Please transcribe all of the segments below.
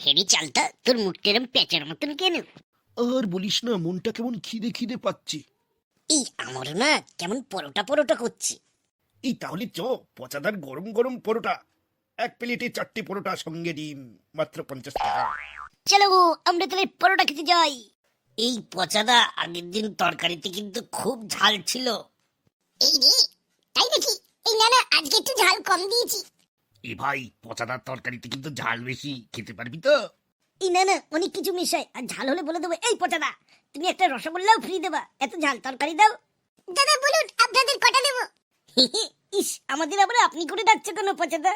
হেরি চালটা তোর মুখটা এরম পেঁচার মতন কেন? আর বলিস না, মনটা কেমন খিদে খিদে পাচ্ছে। এই আমারও না কেমন পরোটা পরোটা করছে। এই তাহলে পচাদার গরম গরম পরোটা, এক প্লেটে 4টে পরোটা সঙ্গে ডিম, মাত্র 50 টাকা। চলো আমরা তাহলে পরোটা খেতে যাই। এই পচাদা আগের দিন তরকারিতে কিন্তু খুব ঝাল ছিল। এই রে, তাই নাকি? এই না না, আজকে একটু ঝাল কম দিয়েছি। এ ভাই, পচাদার তরকারিতে কিন্তু ঝাল বেশি, খেতে পারবি তো? এই না না, অনেক কিছু মেশাই, আর ঝাল হলে বলে দেবো এই পচাদা তুমি একটা রসগোল্লাও ফ্রি দেবা, এত ঝাল তরকারি দাও। দাদা বলুন আপনাদের কটা দেবো? ইস, আমাদের আবার আপনি করে ডাকছো কেন পচাদা?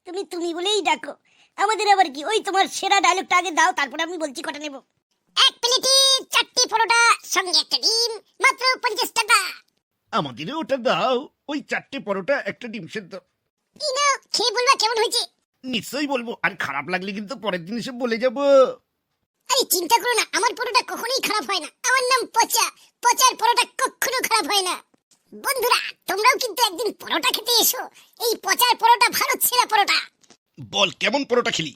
তুমি তুমি বলেই ডাকো, আমাদের আবার কি? ওই তোমার সেরা ডায়লগটা আগে দাও, তারপরে আমি বলছি কটা নেব। এক প্লেটে 4টে পরোটা সঙ্গে একটা ডিম, মাত্র 50 টাকা। আমাদেরও ওটা দাও, ওই 4টে পরোটা, একটা ডিম সেদ্ধ। এই নাও, খেয়ে বলবা কেমন হয়েছে। নিশ্চয়ই বলবো, আর খারাপ লাগলে কিন্তু পরের দিন এসে বলে যাবো। আরে চিন্তা করো না, আমার পরোটা কখনোই খারাপ হয় না। আমার নাম পচা, পচার পরোটা কখনো খারাপ হয় না। বন্ধুরা, তোমরাও কিন্তু একদিন পরোটা খেতে এসো। এই পচার পরোটা ভালো ছেঁড়া পরোটা। বল, কেমন পরোটা খেলি?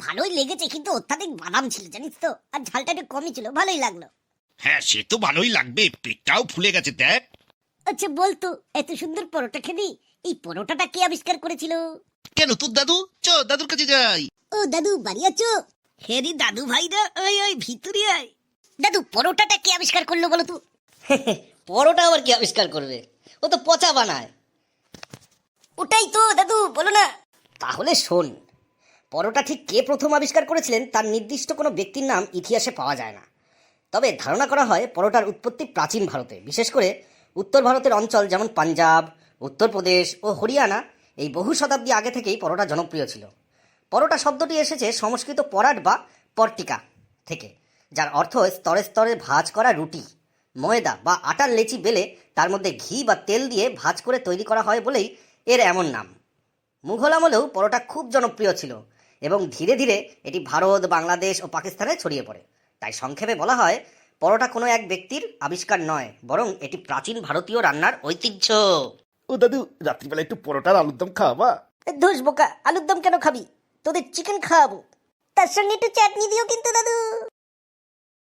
ভালোই লেগেছে, কিন্তু অত্যাধিক বাদাম ছিল জানিস তো, আর ঝালটা একটু কমই ছিল, ভালোই লাগলো। হ্যাঁ, সে তো ভালোই লাগবে, পেটটাও ফুলে গেছে দেখ। আচ্ছা বলতো, এত সুন্দর পরোটা খেলি, এই পরোটাটা কে আবিষ্কার করেছিল? কেন, তোর দাদু? দাদুর কাছে যাই। ও দাদু, বাড়ি আছো? হেরি দাদু ভাইরা, ওই ওই ভিতরে আয়। দাদু, পরোটাটা কে আবিষ্কার করলো বলো তো? পরোটা আবার কি আবিষ্কার করবে? ও তো পচা বানায়। ওটাই তো দাদু, বলো না। তাহলে শোন, পরোটা ঠিক কে প্রথম আবিষ্কার করেছিলেন তার নির্দিষ্ট কোনো ব্যক্তির নাম ইতিহাসে পাওয়া যায় না। তবে ধারণা করা হয় পরোটার উৎপত্তি প্রাচীন ভারতে, বিশেষ করে উত্তর ভারতের অঞ্চল যেমন পাঞ্জাব, উত্তরপ্রদেশ ও হরিয়ানা। এই বহু শতাব্দী আগে থেকেই পরোটা জনপ্রিয় ছিল। পরোটা শব্দটি এসেছে সংস্কৃত পরাট বা পর্টিকা থেকে, যার অর্থ স্তরে স্তরে ভাঁজ করা রুটি। ময়দা বা আটার লেচি বেলে তার মধ্যে ঘি বা তেল দিয়ে ভাঁজ করে তৈরি করা হয় বলেই এর এমন নাম। মুঘল আমলেও পরোটা খুব জনপ্রিয় ছিল এবং ধীরে ধীরে এটি ভারত, বাংলাদেশ ও পাকিস্তানে ছড়িয়ে পড়ে। তাই সংক্ষেপে বলা হয়, পরোটা কোনো এক ব্যক্তির আবিষ্কার নয়, বরং এটি প্রাচীন ভারতীয় রান্নার ঐতিহ্য। ও দাদু, রাত্রিবেলা একটু পরোটার আলুর দম খাওয়াবা? ধুস বোকা, আলুর দম কেন খাবি? তোদের চিকেন খাওয়াবো, তার সঙ্গে একটু চাটনি দিও কিন্তু দাদু।